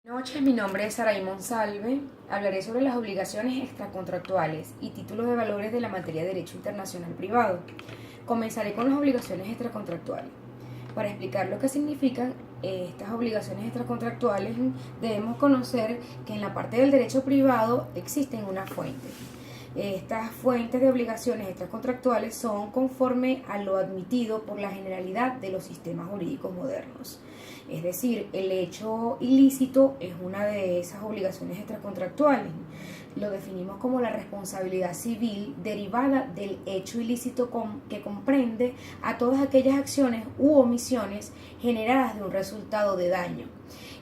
Buenas noches, mi nombre es Saraí Monsalve. Hablaré sobre las obligaciones extracontractuales y títulos de valores de la materia de Derecho Internacional Privado. Comenzaré con las obligaciones extracontractuales. Para explicar lo que significan estas obligaciones extracontractuales, debemos conocer que en la parte del derecho privado existen unas fuentes. Estas fuentes de obligaciones extracontractuales son conforme a lo admitido por la generalidad de los sistemas jurídicos modernos. Es decir, el hecho ilícito es una de esas obligaciones extracontractuales. Lo definimos como la responsabilidad civil derivada del hecho ilícito que comprende a todas aquellas acciones u omisiones generadas de un resultado de daño,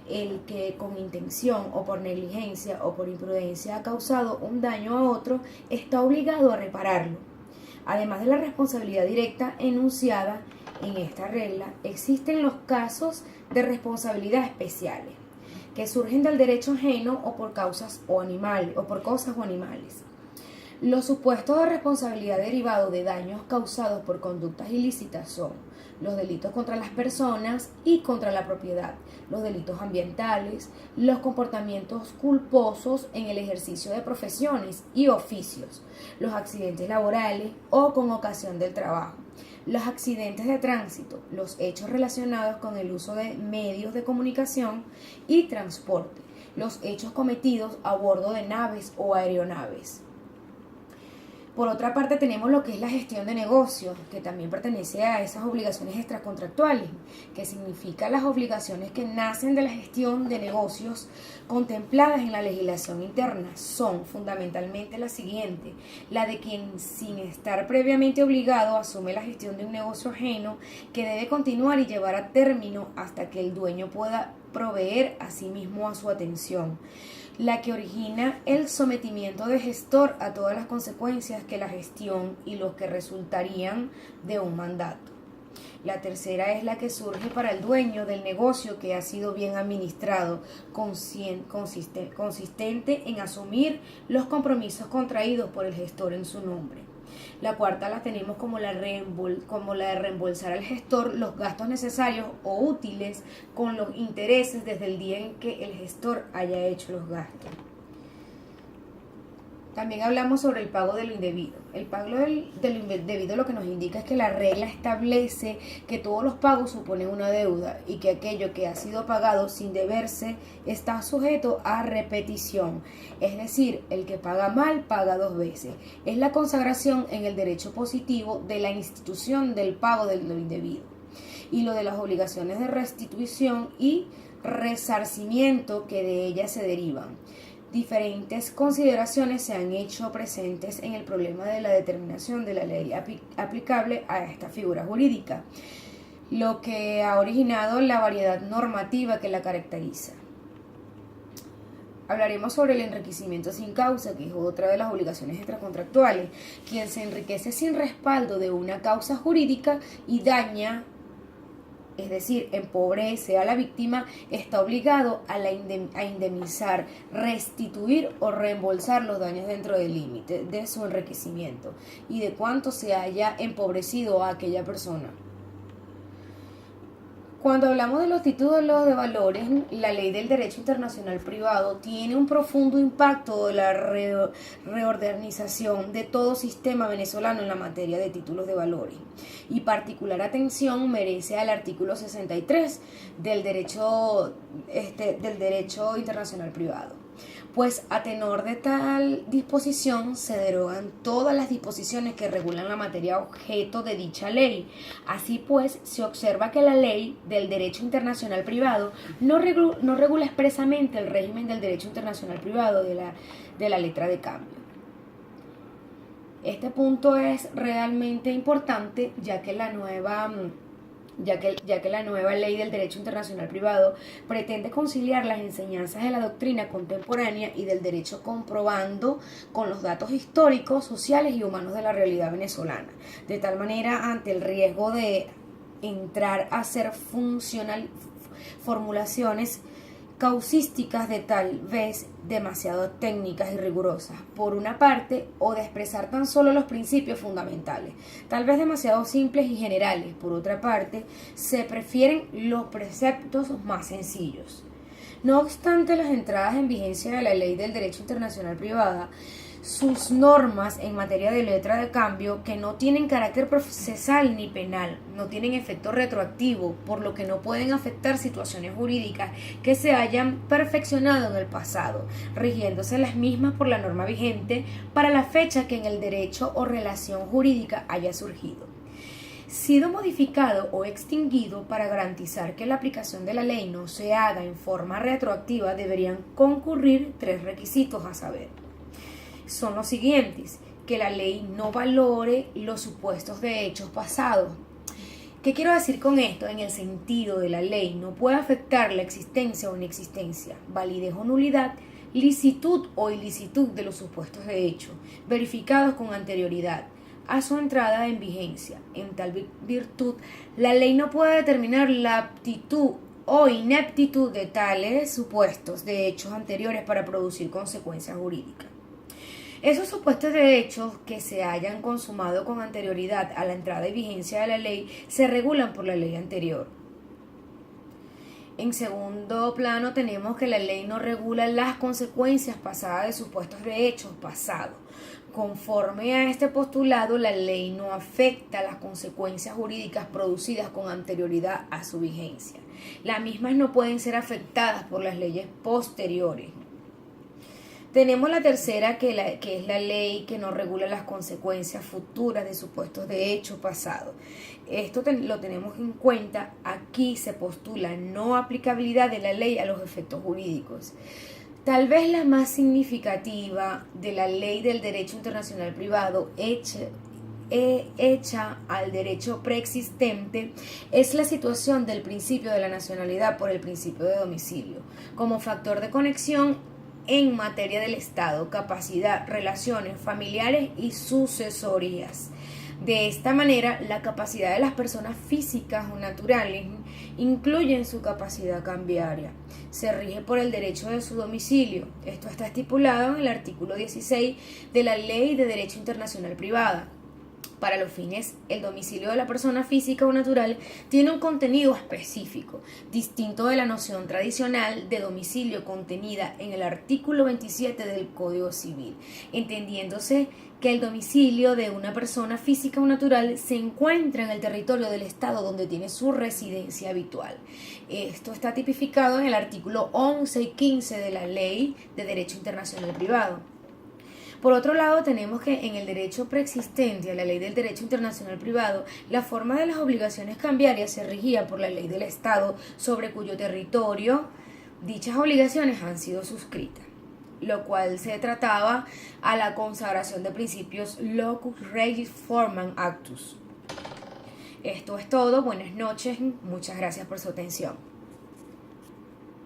el que con intención o por negligencia o por imprudencia ha causado un daño a otro está obligado a repararlo. Además de la responsabilidad directa enunciada en esta regla, existen los casos de responsabilidad especiales que surgen del derecho ajeno o por causas o cosas o animales. Los supuestos de responsabilidad derivados de daños causados por conductas ilícitas son los delitos contra las personas y contra la propiedad, los delitos ambientales, los comportamientos culposos en el ejercicio de profesiones y oficios, los accidentes laborales o con ocasión del trabajo, los accidentes de tránsito, los hechos relacionados con el uso de medios de comunicación y transporte, los hechos cometidos a bordo de naves o aeronaves. Por otra parte, tenemos lo que es la gestión de negocios, que también pertenece a esas obligaciones extracontractuales, que significa las obligaciones que nacen de la gestión de negocios contempladas en la legislación interna. Son fundamentalmente las siguientes: la de quien sin estar previamente obligado asume la gestión de un negocio ajeno que debe continuar y llevar a término hasta que el dueño pueda proveer a sí mismo a su atención. La que origina el sometimiento de gestor a todas las consecuencias que la gestión y los que resultarían de un mandato. La tercera es la que surge para el dueño del negocio que ha sido bien administrado, consistente en asumir los compromisos contraídos por el gestor en su nombre. La cuarta la tenemos como la de reembolsar al gestor los gastos necesarios o útiles con los intereses desde el día en que el gestor haya hecho los gastos. También hablamos sobre el pago de lo indebido. El pago de lo indebido lo que nos indica es que la regla establece que todos los pagos suponen una deuda y que aquello que ha sido pagado sin deberse está sujeto a repetición. Es decir, el que paga mal paga dos veces. Es la consagración en el derecho positivo de la institución del pago de lo indebido y lo de las obligaciones de restitución y resarcimiento que de ellas se derivan. Diferentes consideraciones se han hecho presentes en el problema de la determinación de la ley aplicable a esta figura jurídica, lo que ha originado la variedad normativa que la caracteriza. Hablaremos sobre el enriquecimiento sin causa, que es otra de las obligaciones extracontractuales, quien se enriquece sin respaldo de una causa jurídica y daña, es decir, empobrece a la víctima, está obligado a indemnizar, restituir o reembolsar los daños dentro del límite de su enriquecimiento y de cuánto se haya empobrecido a aquella persona. Cuando hablamos de los títulos de valores, la ley del derecho internacional privado tiene un profundo impacto de la reorganización de todo sistema venezolano en la materia de títulos de valores. Y particular atención merece al artículo 63 del derecho internacional privado. Pues a tenor de tal disposición se derogan todas las disposiciones que regulan la materia objeto de dicha ley. Así pues, se observa que la ley del derecho internacional privado no regula expresamente el régimen del derecho internacional privado de la letra de cambio. Este punto es realmente importante ya que la nueva ley del derecho internacional privado pretende conciliar las enseñanzas de la doctrina contemporánea y del derecho comprobando con los datos históricos, sociales y humanos de la realidad venezolana, de tal manera ante el riesgo de entrar a hacer formulaciones causísticas de tal vez demasiado técnicas y rigurosas, por una parte, o de expresar tan solo los principios fundamentales, tal vez demasiado simples y generales, por otra parte, se prefieren los preceptos más sencillos. No obstante las entradas en vigencia de la Ley del Derecho Internacional Privada, sus normas en materia de letra de cambio, que no tienen carácter procesal ni penal, no tienen efecto retroactivo, por lo que no pueden afectar situaciones jurídicas que se hayan perfeccionado en el pasado, rigiéndose las mismas por la norma vigente para la fecha que en el derecho o relación jurídica haya surgido. Sido modificado o extinguido. Para garantizar que la aplicación de la ley no se haga en forma retroactiva, deberían concurrir 3 requisitos a saber. Son los siguientes: que la ley no valore los supuestos de hechos pasados. ¿Qué quiero decir con esto? En el sentido de la ley no puede afectar la existencia o inexistencia, validez o nulidad, licitud o ilicitud de los supuestos de hecho, verificados con anterioridad a su entrada en vigencia. En tal virtud, la ley no puede determinar la aptitud o ineptitud de tales supuestos de hechos anteriores para producir consecuencias jurídicas. Esos supuestos de hechos que se hayan consumado con anterioridad a la entrada en vigencia de la ley se regulan por la ley anterior. En segundo plano tenemos que la ley no regula las consecuencias pasadas de supuestos de hechos pasados. Conforme a este postulado, la ley no afecta las consecuencias jurídicas producidas con anterioridad a su vigencia. Las mismas no pueden ser afectadas por las leyes posteriores. Tenemos la tercera, que es la ley que no regula las consecuencias futuras de supuestos de hecho pasado. Esto lo tenemos en cuenta. Aquí se postula no aplicabilidad de la ley a los efectos jurídicos. Tal vez la más significativa de la ley del derecho internacional privado hecha al derecho preexistente es la situación del principio de la nacionalidad por el principio de domicilio como factor de conexión en materia del Estado, capacidad, relaciones familiares y sucesorías. De esta manera, la capacidad de las personas físicas o naturales incluye su capacidad cambiaria. Se rige por el derecho de su domicilio. Esto está estipulado en el artículo 16 de la Ley de Derecho Internacional Privada. Para los fines, el domicilio de la persona física o natural tiene un contenido específico, distinto de la noción tradicional de domicilio contenida en el artículo 27 del Código Civil, entendiéndose que el domicilio de una persona física o natural se encuentra en el territorio del Estado donde tiene su residencia habitual. Esto está tipificado en el artículo 11 y 15 de la Ley de Derecho Internacional Privado. Por otro lado, tenemos que en el derecho preexistente a la ley del derecho internacional privado, la forma de las obligaciones cambiarias se regía por la ley del Estado sobre cuyo territorio dichas obligaciones han sido suscritas, lo cual se trataba a la consagración de principios locus regis formam actus. Esto es todo, buenas noches, muchas gracias por su atención.